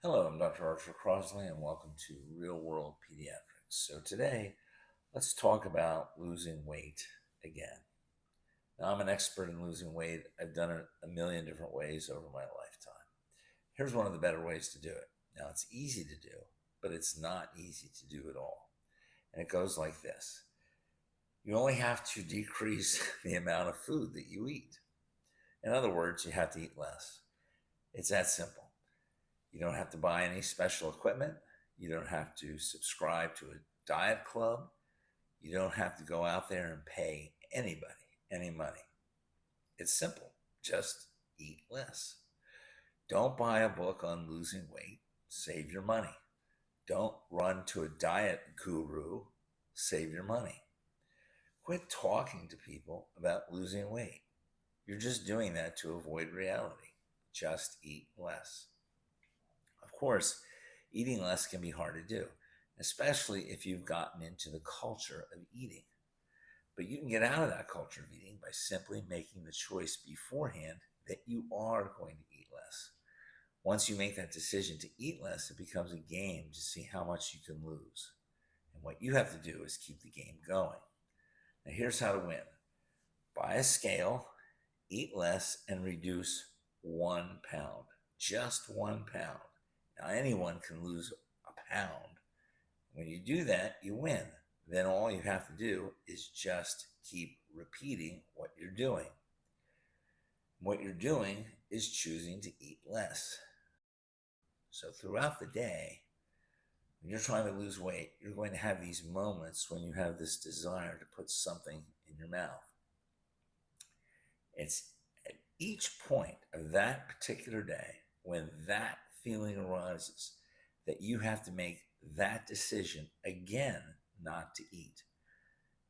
Hello, I'm Dr. Archer Crosley, and welcome to Real World Pediatrics. So, today, let's talk about losing weight again. Now, I'm an expert in losing weight. I've done it a million different ways over my lifetime. Here's one of the better ways to do it. Now, it's easy to do, but it's not easy to do at all. And it goes like this: you only have to decrease the amount of food that you eat. In other words, you have to eat less. It's that simple. You don't have to buy any special equipment. You don't have to subscribe to a diet club. You don't have to go out there and pay anybody any money. It's simple. Just eat less. Don't buy a book on losing weight. Save your money. Don't run to a diet guru. Save your money. Quit talking to people about losing weight. You're just doing that to avoid reality. Just eat less. Of course, eating less can be hard to do, especially if you've gotten into the culture of eating. But you can get out of that culture of eating by simply making the choice beforehand that you are going to eat less. Once you make that decision to eat less, it becomes a game to see how much you can lose. And what you have to do is keep the game going. Now, here's how to win: buy a scale, eat less, and reduce 1 pound. Just 1 pound. Now, anyone can lose a pound. When you do that, you win. Then all you have to do is just keep repeating what you're doing. What you're doing is choosing to eat less. So throughout the day, when you're trying to lose weight, you're going to have these moments when you have this desire to put something in your mouth. It's at each point of that particular day when that feeling arises that you have to make that decision again not to eat.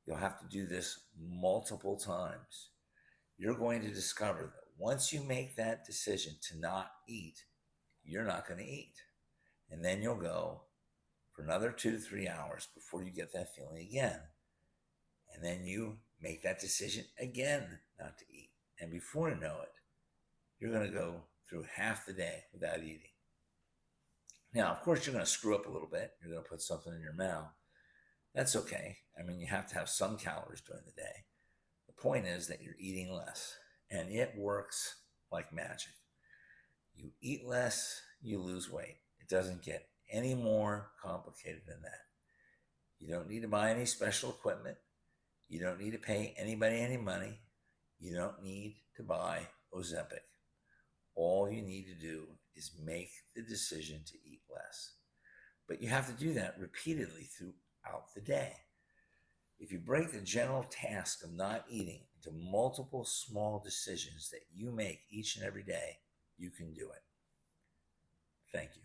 You'll have to do this multiple times. You're going to discover that once you make that decision to not eat, you're not going to eat. And then you'll go for another 2 to 3 hours before you get that feeling again. And then you make that decision again not to eat. And before you know it, you're going to go through half the day without eating. Now, of course, you're going to screw up a little bit. You're going to put something in your mouth. That's okay. I mean, you have to have some calories during the day. The point is that you're eating less, and it works like magic. You eat less, you lose weight. It doesn't get any more complicated than that. You don't need to buy any special equipment. You don't need to pay anybody any money. You don't need to buy Ozempic. All you need to do is make the decision to eat less. But you have to do that repeatedly throughout the day. If you break the general task of not eating into multiple small decisions that you make each and every day, you can do it. Thank you.